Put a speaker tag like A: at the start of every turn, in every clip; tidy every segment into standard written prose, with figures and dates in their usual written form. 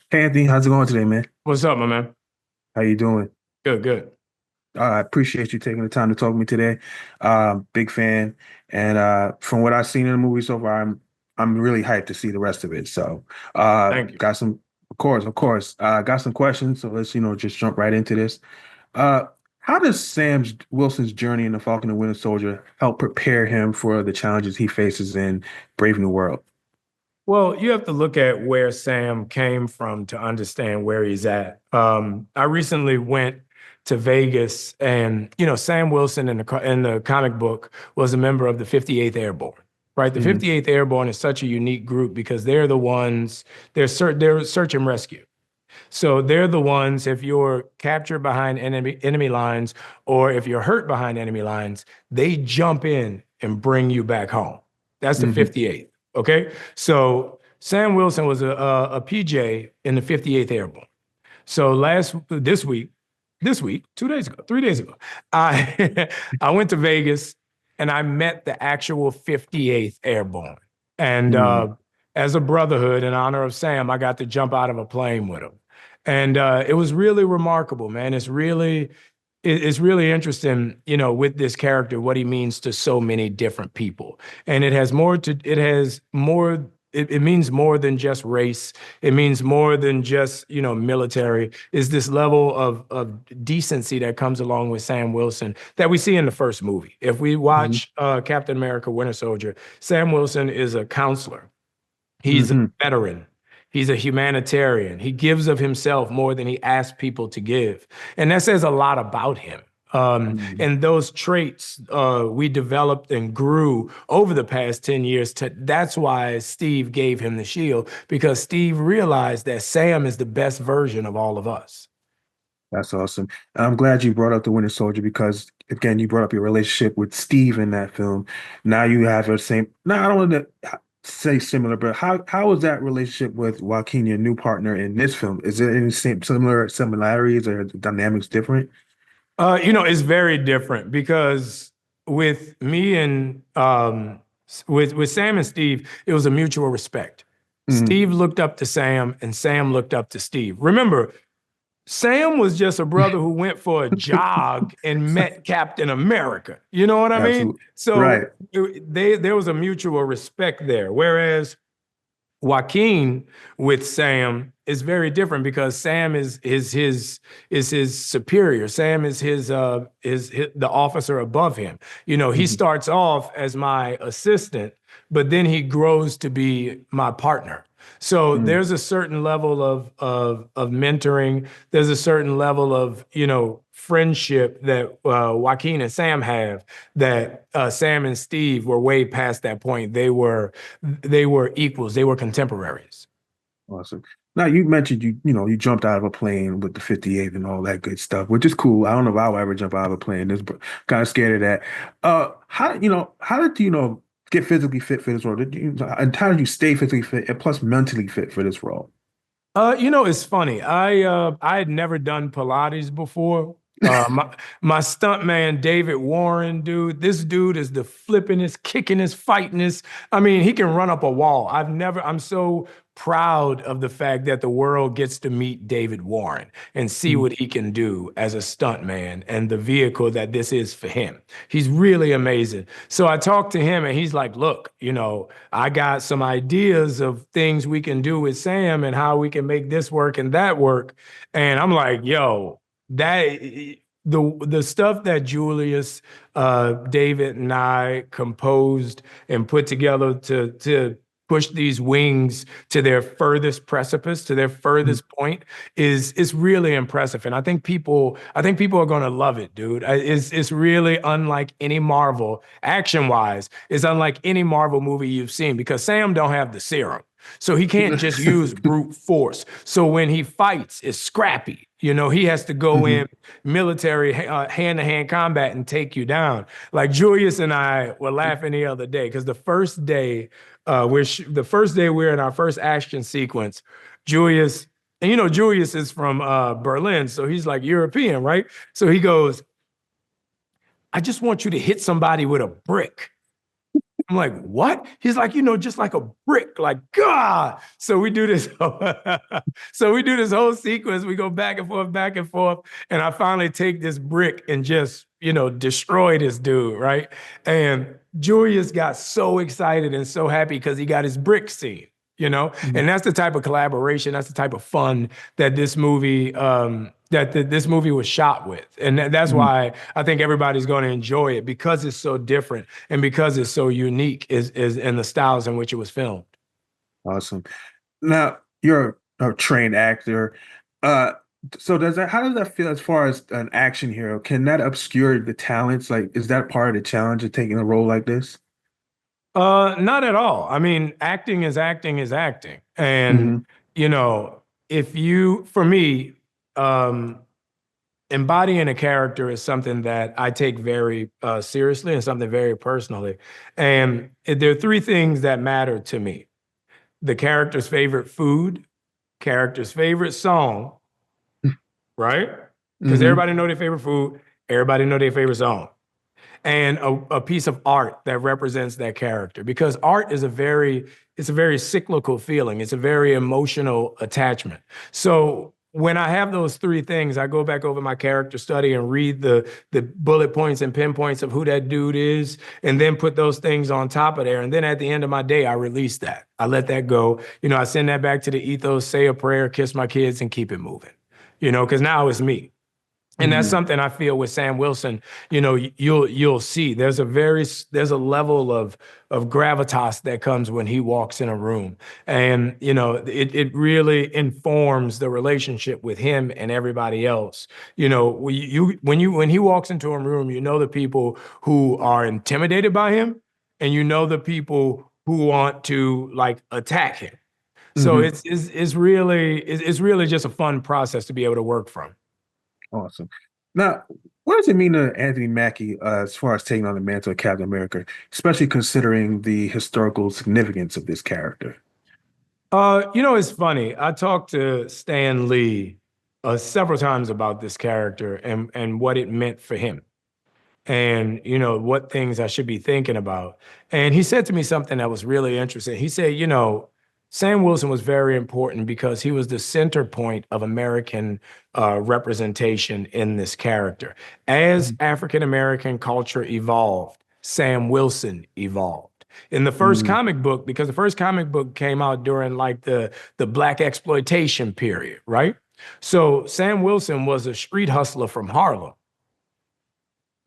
A: Hey Anthony, how's it going today, man?
B: What's up, my man?
A: How you doing?
B: Good, good.
A: I appreciate you taking the time to talk to me today. Big fan, and from what I've seen in the movie so far, I'm really hyped to see the rest of it. So,
B: Thank you.
A: got some, of course, got some questions. So let's just jump right into this. Uh, how does Sam Wilson's journey in the Falcon and Winter Soldier help prepare him for the challenges he faces in Brave New World?
B: Well, you have to look at where Sam came from to understand where he's at. I recently went to Vegas, and Sam Wilson in the comic book was a member of the 58th Airborne, right? The
A: Hmm.
B: 58th Airborne is such a unique group because they're the ones they're search and rescue. So they're the ones, if you're captured behind enemy lines or if you're hurt behind enemy lines, they jump in and bring you back home. That's the
A: Hmm.
B: 58th. Okay. So Sam Wilson was a PJ in the 58th Airborne. So this week, 2 days ago, 3 days ago, I I went to Vegas and I met the actual 58th Airborne. And
A: Hmm.
B: as a brotherhood in honor of Sam, I got to jump out of a plane with him. And it was really remarkable, man. It's really interesting, with this character, what he means to so many different people. And it means more than just race. It means more than just, military. Is this level of decency that comes along with Sam Wilson that we see in the first movie. If we
A: Hmm.
B: watch Captain America Winter Soldier, Sam Wilson is a counselor. He's a
A: Hmm.
B: veteran. He's a humanitarian. He gives of himself more than he asks people to give. And that says a lot about him.
A: Hmm.
B: And those traits we developed and grew over the past 10 years. That's why Steve gave him the shield, because Steve realized that Sam is the best version of all of us.
A: That's awesome. I'm glad you brought up the Winter Soldier because again, you brought up your relationship with Steve in that film. Now you have the same. Now I don't want to say similar, but how is that relationship with Joaquin, your new partner in this film? Is there any similar similarities or dynamics different?
B: It's very different because with me and with Sam and Steve, it was a mutual respect.
A: Mm.
B: Steve looked up to Sam, and Sam looked up to Steve. Remember, Sam was just a brother who went for a jog and met Captain America. You know what I mean?
A: Absolutely.
B: So
A: Right.
B: there was a mutual respect there. Whereas Joaquin with Sam is very different because Sam is his superior. Sam is the officer above him. He
A: Mhm.
B: starts off as my assistant, but then he grows to be my partner. So
A: Mm.
B: there's a certain level of mentoring. There's a certain level of friendship that Joaquin and Sam have that Sam and Steve were way past that point. They were equals. They were contemporaries.
A: Awesome. Now you mentioned you jumped out of a plane with the 58 and all that good stuff, which is cool. I don't know if I'll ever jump out of a plane. This kind of scared of that. How did get physically fit for this role? And how did you stay physically fit and plus mentally fit for this role?
B: It's funny. I had never done Pilates before. My stunt man, David Warren, dude, this dude is the flippingest, kickingest, fightingest. I mean, he can run up a wall. I'm so proud of the fact that the world gets to meet David Warren and see
A: Mm.
B: what he can do as a stunt man and the vehicle that this is for him. He's really amazing. So I talked to him and he's like, look, I got some ideas of things we can do with Sam and how we can make this work and that work. And I'm like, yo, that the stuff that Julius, David, and I composed and put together to push these wings to their furthest precipice, to their
A: Mm.
B: furthest point, is really impressive. And I think people are gonna love it, dude. It's really unlike any Marvel, action-wise, it's unlike any Marvel movie you've seen because Sam don't have the serum. So he can't just use brute force. So when he fights, it's scrappy. He has to go in
A: Mhm.
B: military hand-to-hand combat and take you down. Like Julius and I were laughing the other day because the first day we're in our first action sequence, Julius, and Julius is from Berlin, so he's like European, right? So he goes, I just want you to hit somebody with a brick. I'm like, what? He's like, just like a brick, like God. So we do this. So we do this whole sequence. We go back and forth, and I finally take this brick and just, destroy this dude, right? And Julius got so excited and so happy because he got his brick scene. And that's the type of collaboration, that's the type of fun that this movie was shot with, and that's
A: Mhm.
B: why I think everybody's going to enjoy it because it's so different and because it's so unique is in the styles in which it was filmed.
A: Awesome. Now, you're a trained actor. Uh, so how does that feel as far as an action hero? Can that obscure the talents? Like, is that part of the challenge of taking a role like this?
B: Not at all. I mean, acting is acting is acting, and
A: Hmm.
B: you know, if you, for me, um, embodying a character is something that I take very seriously and something very personally. And there are three things that matter to me: the character's favorite food, character's favorite song, right? Because
A: Hmm.
B: everybody know their favorite food, everybody know their favorite song, and a piece of art that represents that character. Because art is it's a very cyclical feeling. It's a very emotional attachment. So when I have those three things, I go back over my character study and read the bullet points and pinpoints of who that dude is, and then put those things on top of there. And then at the end of my day, I release that. I let that go. I send that back to the ethos, say a prayer, kiss my kids, and keep it moving. Because now it's me. And that's
A: Hmm.
B: something I feel with Sam Wilson. You'll see there's a level of gravitas that comes when he walks in a room, and it really informs the relationship with him and everybody else. When he walks into a room, the people who are intimidated by him, and the people who want to like attack him. So
A: Hmm.
B: it's really just a fun process to be able to work from.
A: Awesome. Now, what does it mean to Anthony Mackie as far as taking on the mantle of Captain America, especially considering the historical significance of this character?
B: It's funny. I talked to Stan Lee several times about this character and what it meant for him, and what things I should be thinking about. And he said to me something that was really interesting. He said, Sam Wilson was very important because he was the center point of American representation in this character. As African American culture evolved, Sam Wilson evolved. In the first
A: Mm-hmm.
B: comic book, because the first comic book came out during like the black exploitation period, right? So Sam Wilson was a street hustler from Harlem,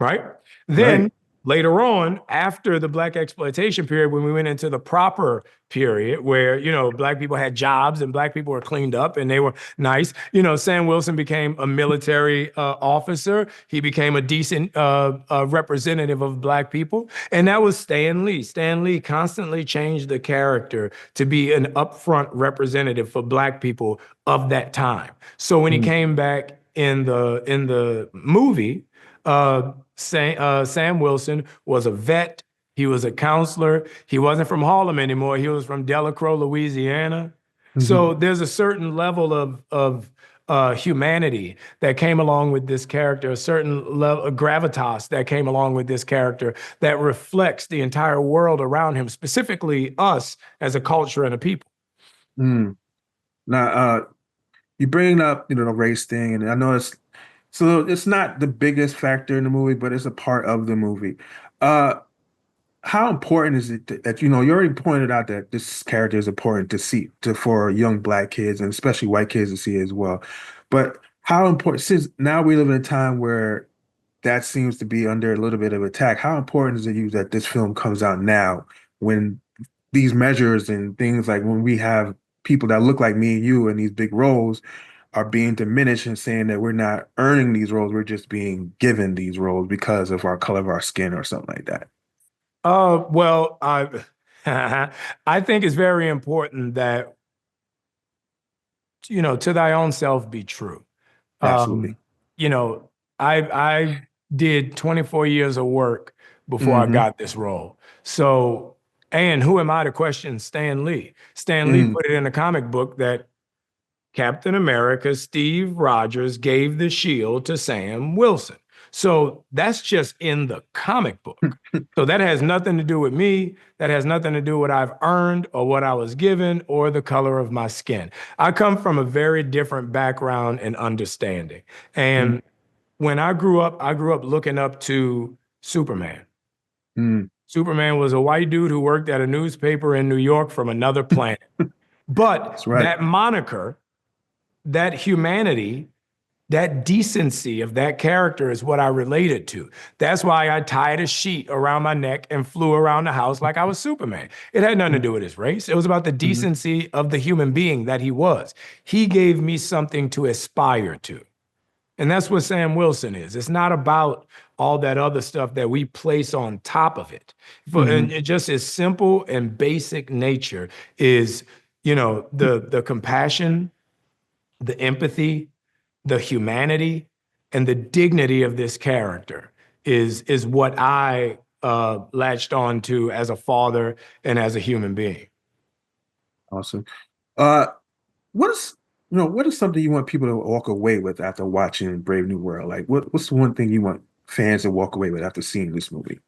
B: right?
A: Right.
B: Then later on, after the black exploitation period, when we went into the proper period where, black people had jobs and black people were cleaned up and they were nice, Sam Wilson became a military officer. He became a decent representative of black people. And that was Stan Lee. Stan Lee constantly changed the character to be an upfront representative for black people of that time. So when he
A: Mm-hmm.
B: came back in the movie, Sam Wilson was a vet. He was a counselor. He wasn't from Harlem anymore. He was from Delacroix, Louisiana.
A: Mm-hmm.
B: So there's a certain level of humanity that came along with this character, a certain level of gravitas that came along with this character that reflects the entire world around him, specifically us as a culture and a people.
A: Mm. Now, you bring up, the race thing, and I know it's not the biggest factor in the movie, but it's a part of the movie. Uh, how important is it that, you already pointed out that this character is important to see for young black kids and especially white kids to see as well. But how important, since now we live in a time where that seems to be under a little bit of attack, how important is it you that this film comes out now when these measures and things like when we have people that look like me and you in these big roles are being diminished and saying that we're not earning these roles, we're just being given these roles because of our color of our skin or something like that.
B: Well, I think it's very important that, to thy own self be true.
A: Absolutely.
B: Um, you know, I did 24 years of work before I
A: Hmm.
B: got this role. So, and who am I to question Stan Lee? Stan Lee
A: Hmm.
B: put it in a comic book that Captain America, Steve Rogers, gave the shield to Sam Wilson. So that's just in the comic book. So that has nothing to do with me. That has nothing to do with what I've earned or what I was given or the color of my skin. I come from a very different background and understanding. And when I grew up looking up to Superman.
A: Mm-hmm.
B: Superman was a white dude who worked at a newspaper in New York from another planet.
A: That's
B: But
A: right.
B: that moniker, that humanity, that decency of that character is what I related to. That's why I tied a sheet around my neck and flew around the house like I was Superman. It had nothing to do with his race. It was about the
A: Mm-hmm.
B: decency of the human being that he was. He gave me something to aspire to. And that's what Sam Wilson is. It's not about all that other stuff that we place on top of it. And
A: Mm-hmm.
B: it just is simple and basic nature is, the compassion, the empathy, the humanity, and the dignity of this character is what I latched on to as a father and as a human being.
A: Awesome. Uh, what is what is something you want people to walk away with after watching Brave New World? Like, what's the one thing you want fans to walk away with after seeing this movie?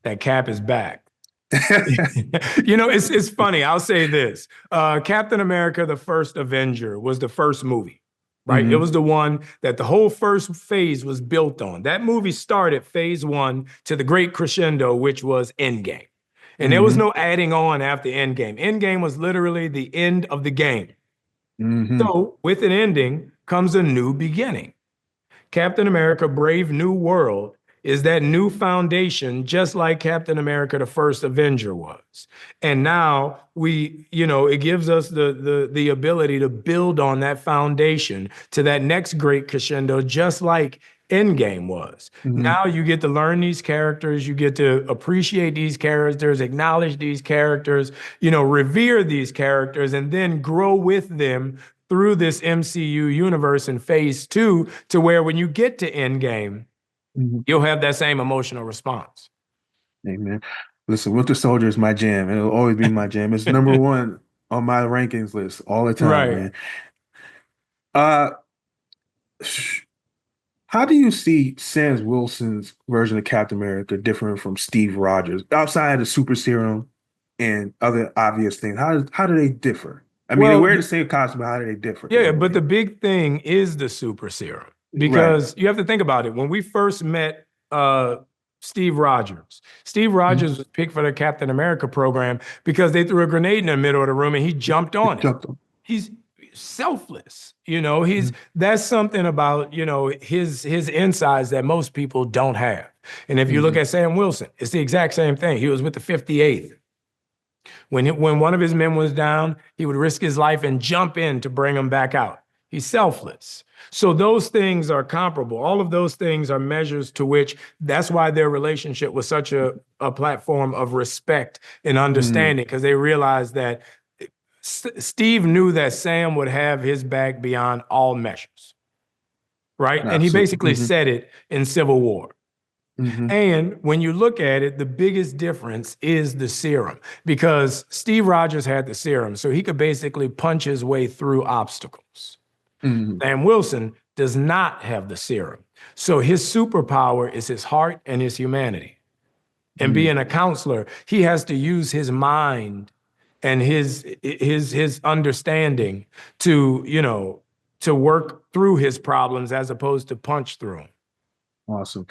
B: That Cap is back. It's funny. I'll say this. Captain America, the First Avenger, was the first movie, right? It
A: Hmm.
B: was the one that the whole first phase was built on. That movie started phase one to the great crescendo, which was Endgame. And there was
A: Hmm.
B: no adding on after Endgame. Endgame was literally the end of the game.
A: Hmm.
B: So with an ending comes a new beginning. Captain America Brave New World is that new foundation, just like Captain America the First Avenger was. And now it gives us the ability to build on that foundation to that next great crescendo, just like Endgame was.
A: Hmm.
B: Now you get to learn these characters, you get to appreciate these characters, acknowledge these characters, revere these characters, and then grow with them through this MCU universe in phase two to where when you get to Endgame,
A: Hmm.
B: you'll have that same emotional response.
A: Amen. Listen, Winter Soldier is my jam, and it'll always be my jam. It's number one on my rankings list all the time,
B: Right.
A: man. Uh, how do you see Sam Wilson's version of Captain America different from Steve Rogers outside of the super serum and other obvious things? How do they differ? I mean, they
B: Well,
A: wear the same costume, but how do they differ in
B: yeah,
A: a
B: but the
A: way?
B: big thing is the super serum
A: Right.
B: because you have to think about it. When we first met Steve
A: Mhm.
B: Rogers was picked for the Captain America program because they threw a grenade in the middle of the room and he jumped
A: It
B: on it.
A: jumped on.
B: He's selfless. He's
A: Mhm.
B: that's something about, his insides that most people don't have. And if you look
A: Mhm.
B: at Sam Wilson, it's the exact same thing. He was with the 58th. When one of his men was down, he would risk his life and jump in to bring him back out. He's selfless. So those things are comparable. All of those things are measures to which that's why their relationship was such a platform of respect and
A: Mhm.
B: understanding because they realized that Steve knew that Sam would have his back beyond all measures, right? And he
A: Absolutely.
B: basically
A: Hmm.
B: said it in Civil War.
A: Hmm.
B: And when you look at it, the biggest difference is the serum because Steve Rogers had the serum, so he could basically punch his way through obstacles.
A: Hmm.
B: Sam Wilson does not have the serum. So his superpower is his heart and his humanity. And
A: Hmm.
B: being a counselor, he has to use his mind and his understanding to work through his problems as opposed to punch through them.
A: Awesome.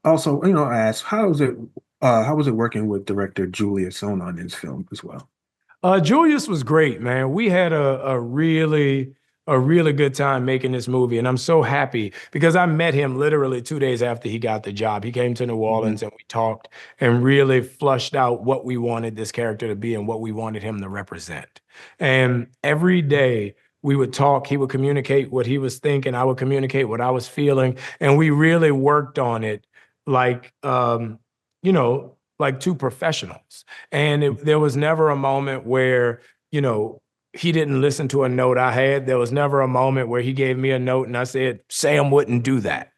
A: Also, I asked, how was it working with director Julia Stone on his film as well?
B: Julius was great, man. We had a really good time making this movie, and I'm so happy because I met him literally 2 days after he got the job. He came to New
A: Hmm.
B: Orleans and we talked and really flushed out what we wanted this character to be and what we wanted him to represent. And every day we would talk, he would communicate what he was thinking, I would communicate what I was feeling, and we really worked on it like like two professionals. And there was never a moment where, you know, he didn't listen to a note I had. There was never a moment where he gave me a note and I said, Sam wouldn't do that.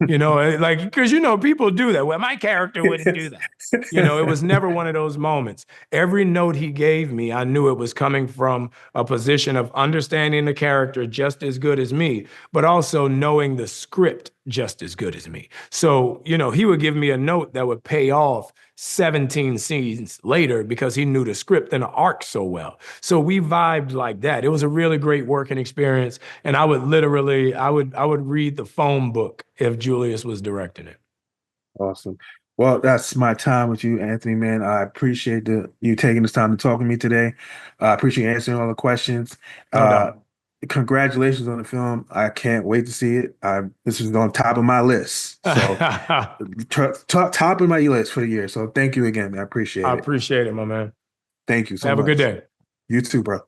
B: Like, because, people do that. Well, my character wouldn't do that. It was never one of those moments. Every note he gave me, I knew it was coming from a position of understanding the character just as good as me, but also knowing the script just as good as me. So, he would give me a note that would pay off 17 scenes later because he knew the script and the arc so well. So we vibed like that. It was a really great working experience. And I would literally, I would read the phone book if Julius was directing it.
A: Awesome. Well, that's my time with you, Anthony, man. I appreciate you taking this time to talk to me today. I appreciate you answering all the questions.
B: No
A: Uh,
B: doubt.
A: Congratulations on the film. I can't wait to see it. This is on top of my list. So,
B: I
A: top of my list for the year. So, thank you again, man. I appreciate it.
B: appreciate it, my man.
A: Thank you so
B: Have a good
A: much.
B: day.
A: You too, bro.